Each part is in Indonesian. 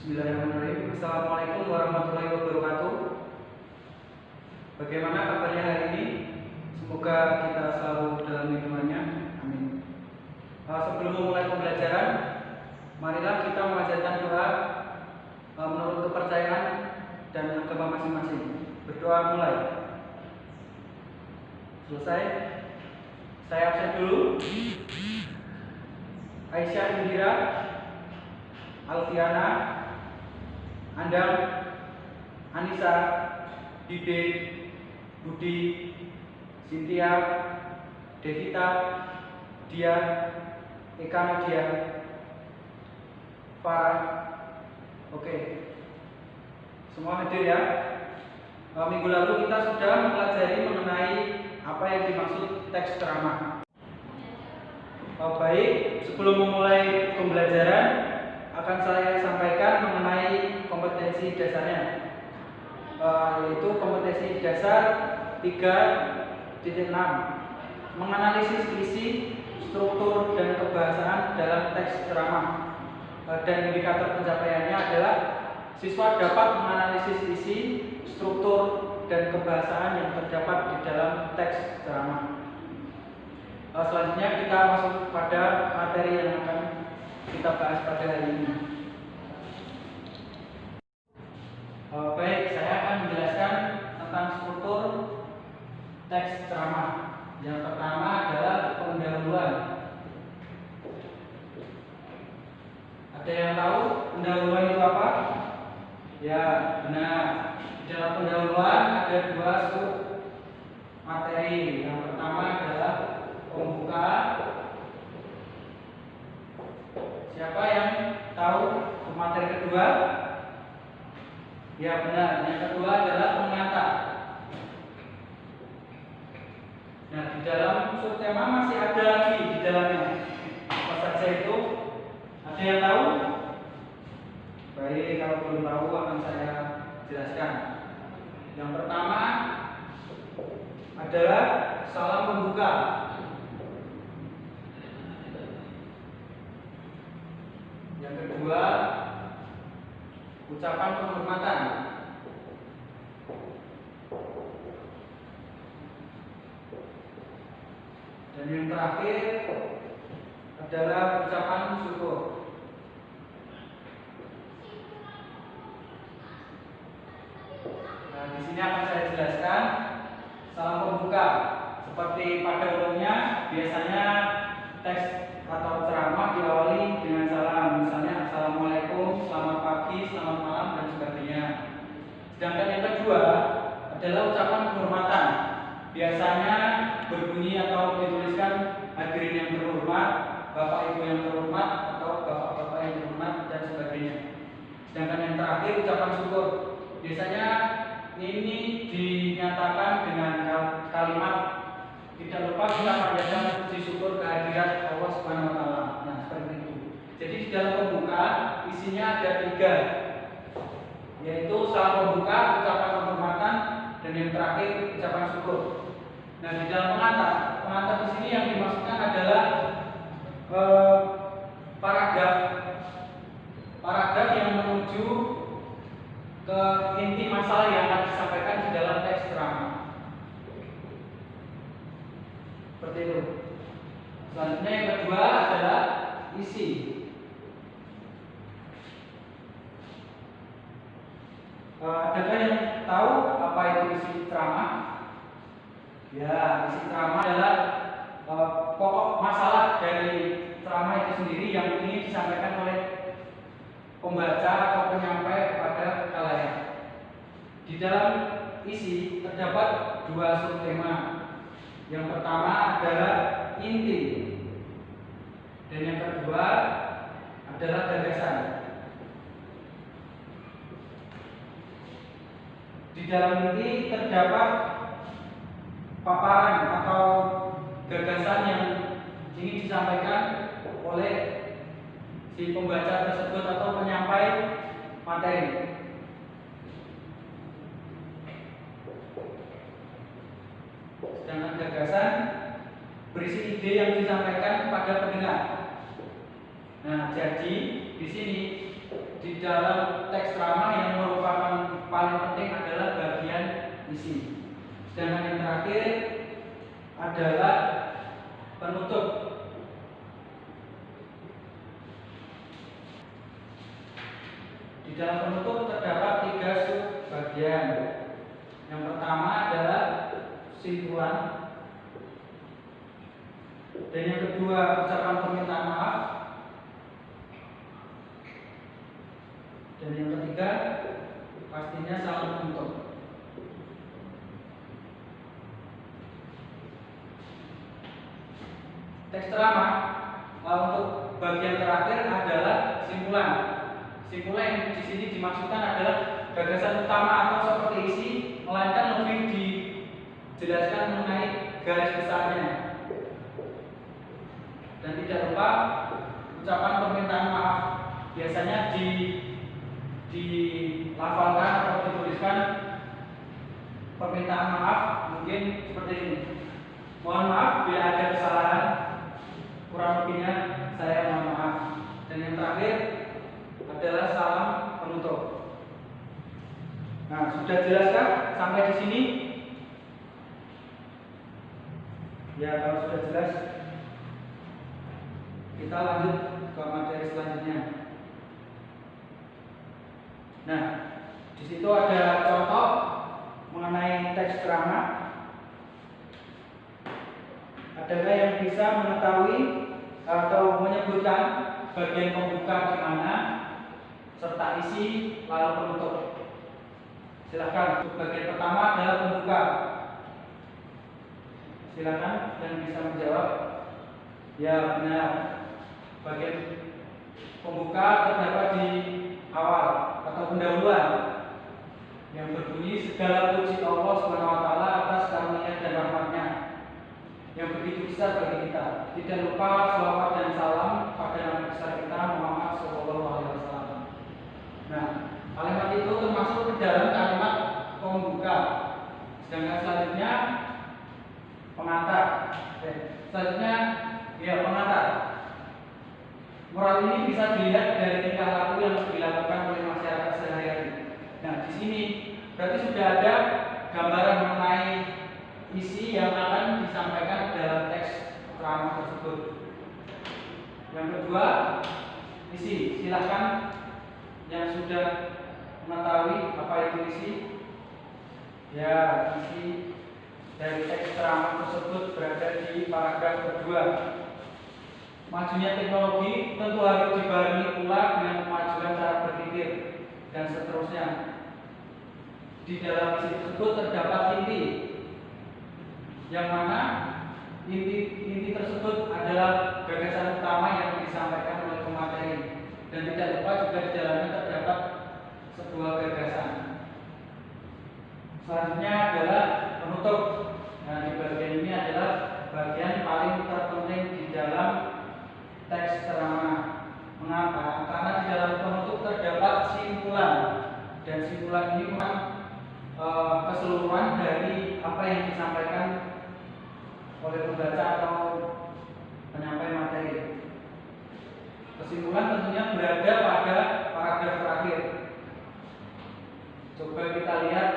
Bismillahirrahmanirrahim. Assalamualaikum warahmatullahi wabarakatuh. Bagaimana kabarnya hari ini? Semoga kita selalu dalam lindungannya. Amin. Sebelum memulai pembelajaran, marilah kita memanjatkan doa menurut kepercayaan dan agama masing-masing. Berdoa mulai. Selesai. Saya absen dulu. Aisyah Indira, Alfiana, Andam, Anissa, Dide, Budi, Cynthia, Devita, Dia, Eka Nadia, Farah. Oke, semua hadir ya. Minggu lalu kita sudah mempelajari mengenai apa yang dimaksud teks ceramah. Baik, sebelum memulai pembelajaran akan saya sampaikan mengenai kompetensi dasarnya, yaitu kompetensi dasar 3.6, menganalisis isi, struktur, dan kebahasaan dalam teks ceramah. Dan indikator pencapaiannya adalah siswa dapat menganalisis isi, struktur, dan kebahasaan yang terdapat di dalam teks ceramah. Selanjutnya kita masuk pada materi yang akan kita bahas pada hari ini. Baik, saya akan menjelaskan tentang struktur teks ceramah. Yang pertama adalah pendahuluan. Ada yang tahu pendahuluan itu apa? Ya, benar. Di dalam pendahuluan ada dua sub materi. Yang pertama adalah pembuka. Siapa yang tahu materi kedua? Ya benar, yang kedua adalah pengantar. Nah, di dalam subtema masih ada lagi di dalamnya. Apa saja itu? Ada yang tahu? Baik, kalau belum tahu akan saya jelaskan. Yang pertama adalah salam pembuka. Yang kedua, ucapan penghormatan. Dan yang terakhir adalah ucapan syukur. Nah, di sini akan saya jelaskan salam pembuka. Seperti pada umumnya, biasanya teks atau ceramah diawali dengan salam, misalnya assalamualaikum, selamat pagi, selamat malam, dan sebagainya. Sedangkan yang kedua adalah ucapan penghormatan. Biasanya berbunyi atau dituliskan hadirin yang terhormat, bapak ibu yang terhormat, atau bapak-bapak yang terhormat, dan sebagainya. Sedangkan yang terakhir ucapan syukur. Biasanya ini dinyatakan dengan kalimat tidak lupa kita panjatkan puji syukur kehadirat Allah Subhanahu wa taala. Nah, seperti itu. Jadi di dalam pembuka isinya ada 3, yaitu salam pembuka, ucapan penghormatan, dan yang terakhir ucapan syukur. Nah, di dalam pengantar di sini yang dimaksudkan adalah paragraf yang menuju ke inti masalah yang akan disampaikan di dalam teks ceramah. Seperti itu. Selanjutnya yang kedua adalah isi. Adakah yang tahu apa itu isi ceramah? Ya, isi ceramah adalah pokok masalah dari ceramah itu sendiri yang ingin disampaikan oleh pembaca atau penyampai kepada khalayak. Di dalam isi terdapat 2 subtema. Yang pertama adalah inti, dan yang kedua adalah gagasan. Di dalam inti terdapat paparan atau gagasan yang ingin disampaikan oleh si pembaca tersebut atau penyampai materi. Sedangkan gagasan berisi ide yang disampaikan kepada pendengar. Nah, jadi di sini di dalam teks ceramah yang merupakan paling penting adalah bagian isi. Sedangkan yang terakhir adalah penutup. Di dalam penutup terdapat 3 subbagian. Yang pertama adalah kesimpulan, dan yang kedua ucapan permintaan maaf, dan yang ketiga pastinya salam penutup. Teks ceramah untuk bagian terakhir adalah kesimpulan. Kesimpulan yang di sini dimaksudkan adalah gagasan utama atau seperti isi, melainkan lebih dijelaskan mengenai garis besarnya. Dan tidak lupa ucapan permintaan maaf, biasanya dilafalkan atau dituliskan permintaan maaf mungkin seperti ini. Mohon maaf bila ada kesalahan, kurang lebihnya saya mohon maaf. Dan yang terakhir adalah salam penutup. Nah, sudah jelaskah sampai di sini? Ya, kalau sudah jelas, kita lanjut ke materi selanjutnya. Nah, di situ ada contoh mengenai teks ceramah. Adakah yang bisa mengetahui atau menyebutkan bagian pembuka di mana, serta isi lalu penutup? Silakan. Bagian pertama adalah pembuka. Silakan yang bisa menjawab. Ya, benar. Bagian pembuka terdapat di awal atau pendahuluan yang berbunyi segala puji Allah SWT atas karunia dan rahmatnya yang begitu besar bagi kita. Tidak lupa selawat dan salam pada Nabi besar kita Muhammad SAW. Nah, kalimat itu termasuk di dalam kalimat pembuka. Sedangkan selanjutnya pengantar. Selanjutnya ya pengantar. Moral ini bisa dilihat dari tingkah laku yang dilakukan oleh masyarakat sehari-hari. Nah, di sini berarti sudah ada gambaran mengenai isi yang akan disampaikan dalam teks ceramah tersebut. Yang kedua, isi. Silahkan yang sudah mengetahui apa itu isi. Ya, isi dari teks ceramah tersebut berada di paragraf kedua. Majunya teknologi tentu harus dibarengi pula dengan kemajuan cara berpikir dan seterusnya. Di dalam isi tersebut terdapat inti, yang mana inti tersebut adalah gagasan utama yang disampaikan oleh pemateri, dan tidak lupa juga di dalamnya terdapat sebuah gagasan. Selanjutnya adalah penutup. Nah, di bagian ini adalah bagian paling terpenting di dalam teks ceramah. Mengapa? Karena di dalam penutup terdapat simpulan, dan simpulan ini merupakan keseluruhan dari apa yang disampaikan oleh pembaca atau penyampaian materi. Kesimpulan tentunya berada pada paragraf terakhir. Coba kita lihat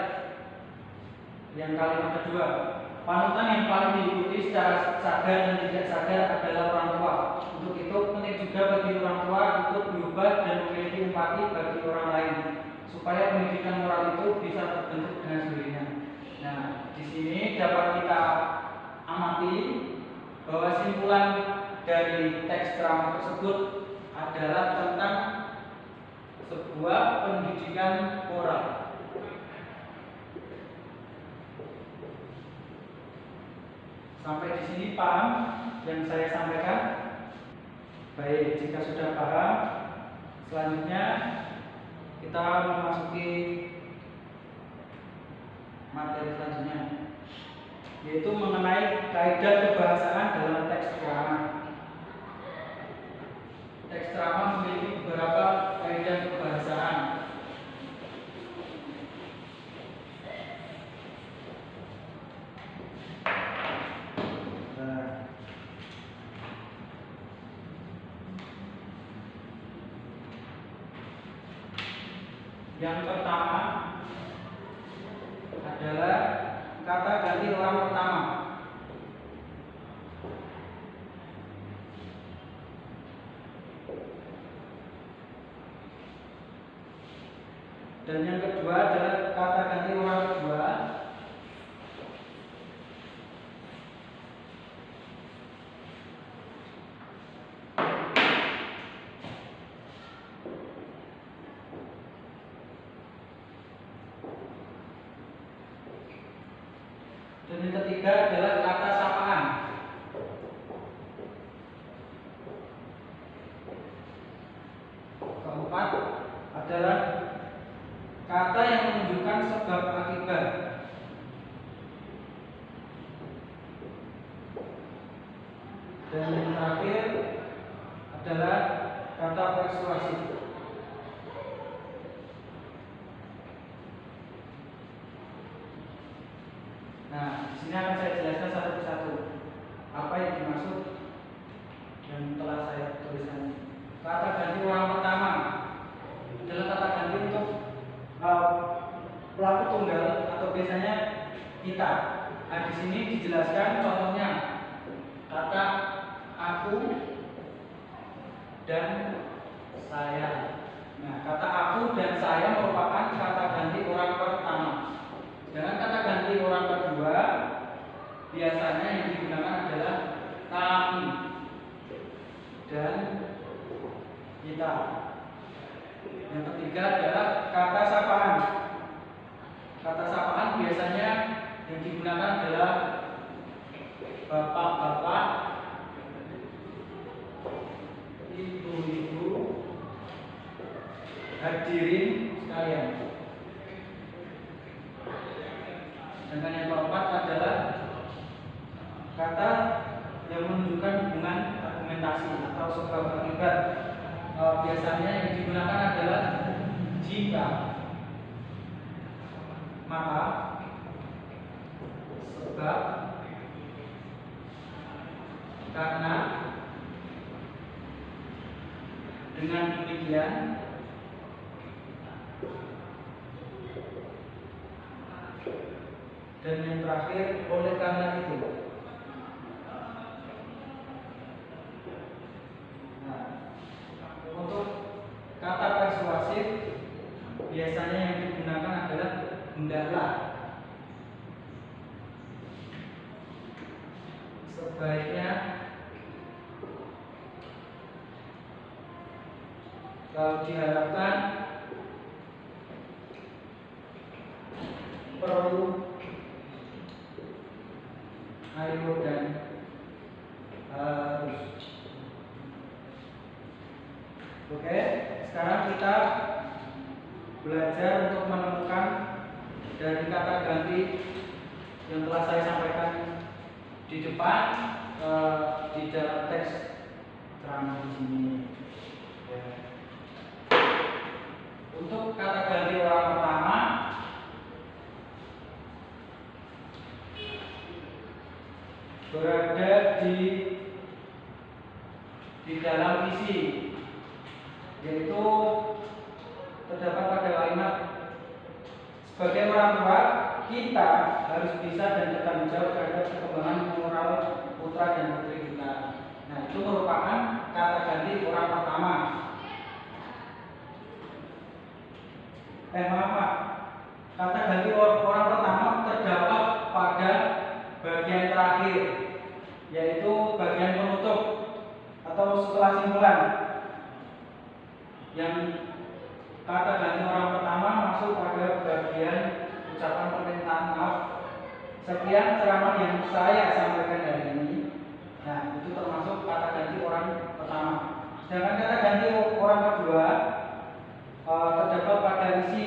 yang kalimat kedua. Panutan yang paling diikuti secara sadar dan tidak sadar adalah orang tua. Untuk itu penting juga bagi orang tua untuk berubah dan memiliki empati bagi orang lain, supaya pendidikan moral itu bisa terbentuk dengan sendirinya. Nah, di sini dapat kita amati bahwa simpulan dari teks ceramah tersebut adalah tentang sebuah pendidikan moral. Sampai di sini paham yang saya sampaikan? Baik, jika sudah paham, selanjutnya kita memasuki materi selanjutnya, yaitu mengenai kaidah kebahasaan dalam teks ceramah. Teks ceramah memiliki beberapa kaidah kebahasaan. Yang pertama adalah kata ganti orang pertama. Dan yang kedua adalah kata ganti orang kedua. Dan yang ketiga adalah kata sapaan. Keempat adalah kata yang menunjukkan sebab akibat. Dan yang terakhir adalah kata persuasif. Nah, di sini akan saya jelaskan satu persatu apa yang dimaksud yang telah saya tuliskan. Kata ganti orang pertama adalah kata ganti untuk pelaku tunggal atau biasanya kita. Nah, di sini dijelaskan contohnya kata aku dan saya. Nah, kata aku dan saya merupakan kata ganti orang pertama. Dengan kata ganti orang kedua biasanya yang digunakan adalah kami dan kita. Yang ketiga adalah kata sapaan. Kata sapaan biasanya yang digunakan adalah bapak-bapak, ibu-ibu, hadirin sekalian. Dan yang keempat adalah kata yang menunjukkan hubungan argumentasi atau sebab akibat. Biasanya yang digunakan adalah jika, maka, sebab, karena, dengan demikian, dan yang terakhir oleh karena itu. Nah, untuk kata persuasif biasanya yang digunakan adalah hendaklah, sebaiknya, kalau diharapkan, perlu, ayo, dan harus. Oke, sekarang kita belajar untuk menemukan dari kata ganti yang telah saya sampaikan di depan di dalam teks ceramah di sini. Untuk kata ganti orang pertama berada di dalam isi, yaitu terdapat pada kalimat sebagai orang tua kita harus bisa dan bertanggung jawab terhadap perkembangan moral putra dan putri kita. Nah, itu merupakan kata ganti orang pertama. Maaf, kata ganti orang pertama terdapat pada bagian terakhir, yaitu bagian penutup atau setelah simpulan. Yang kata ganti orang pertama masuk pada bagian ucapan permintaan maaf. Sekian ceramah yang saya sampaikan hari ini. Nah, itu termasuk kata ganti orang pertama. Sedangkan kata ganti orang kedua terdapat pada isi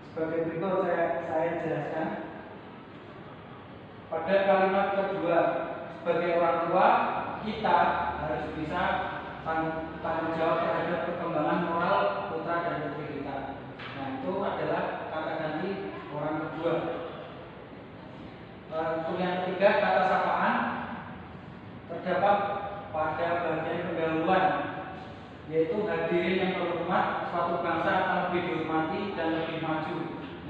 sebagai berikut. Saya jelaskan. Pada kalimat kedua, sebagai orang tua kita harus bisa tanggung jawab terhadap perkembangan moral putra dan putri kita. Nah, itu adalah kata ganti orang kedua. Untuk yang ketiga, kata sapaan terdapat pada bagian pendahuluan. yaitu hadirin yang terhormat, suatu bangsa akan lebih dihormati dan lebih maju.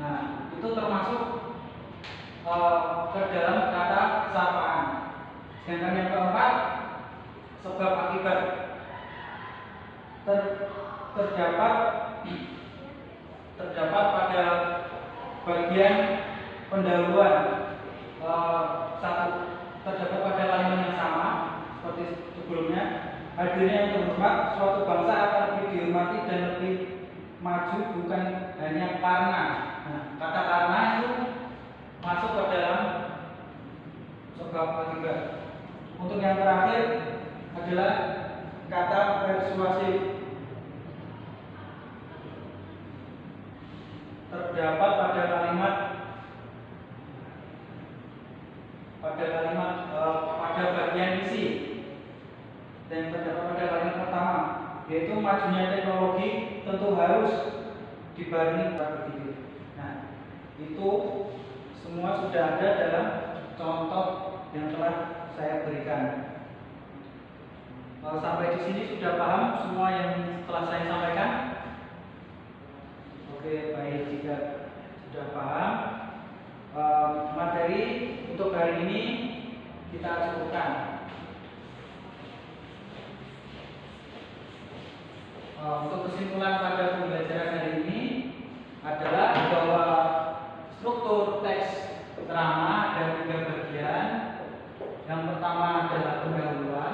Nah, itu termasuk ke dalam kata sapaan. Sedangkan yang keempat, sebab akibat. Terdapat pada bagian pendahuluan terdapat pada kalimat yang sama seperti sebelumnya. Hadirin yang terhormat, suatu bangsa akan lebih dihormati dan lebih maju bukan hanya karena. Nah, kata karena itu masuk ke dalam sebab akibat. Untuk yang terakhir adalah kata persuasif. Terdapat pada pada bagian isi dan terdapat pada kalimat pertama, yaitu majunya teknologi tentu harus dibarengi cara berpikir. Nah, itu semua sudah ada dalam contoh yang telah saya berikan. Sampai di sini sudah paham semua yang telah saya sampaikan? Oke, baik. Jika sudah paham, materi untuk hari ini kita cukupkan. Untuk kesimpulan pada pembelajaran hari ini adalah bahwa struktur teks ceramah ada 3 bagian. Yang pertama adalah pendahuluan,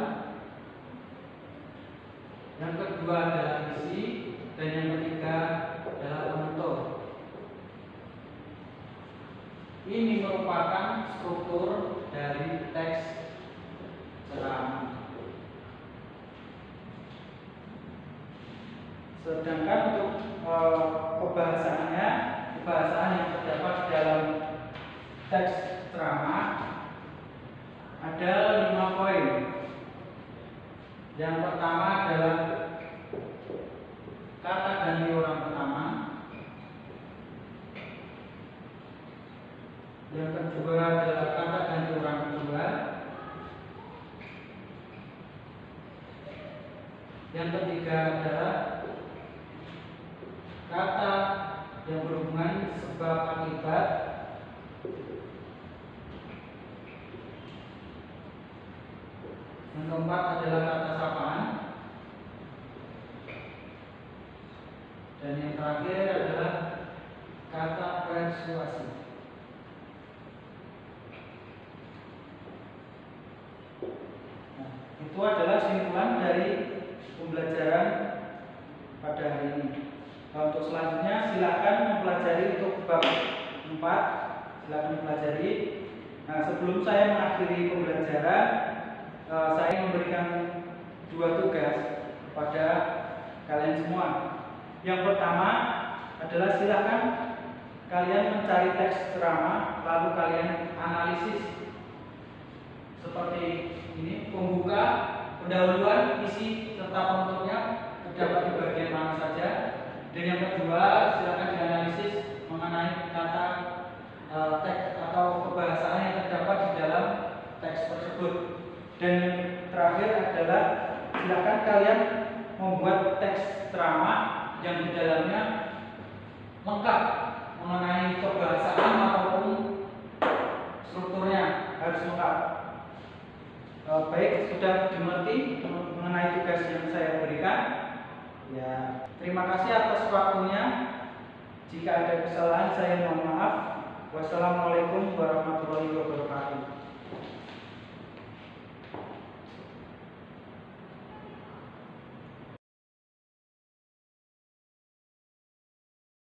yang kedua adalah isi, dan yang ketiga adalah penutup. Ini merupakan struktur dari teks ceramah. Sedangkan untuk kebahasaan yang terdapat dalam teks ceramah ada 5 poin. Yang pertama adalah kata ganti orang pertama. Yang kedua adalah kata ganti orang kedua. Yang ketiga adalah kata yang berhubungan sebab akibat. Yang keempat adalah kata sapaan. Dan yang terakhir adalah kata persuasi. Nah, itu adalah kesimpulan dari pembelajaran pada hari ini. Untuk selanjutnya silakan mempelajari untuk bab 4. Silakan mempelajari. Nah, sebelum saya mengakhiri pembelajaran, saya memberikan 2 tugas kepada kalian semua. Yang pertama adalah silakan kalian mencari teks ceramah lalu kalian analisis seperti ini: pembuka, pendahuluan, isi serta penutupnya terdapat di bagian mana saja. Dan yang kedua, silakan dianalisis mengenai kata teks atau kebahasaan yang terdapat di dalam teks tersebut. Dan yang terakhir adalah silakan kalian membuat teks ceramah yang di dalamnya lengkap mengenai kebahasaan ataupun strukturnya harus lengkap. Baik, sudah dimengerti mengenai tugas yang saya berikan. Ya, terima kasih atas waktunya. Jika ada kesalahan saya mohon maaf. Wassalamualaikum warahmatullahi wabarakatuh.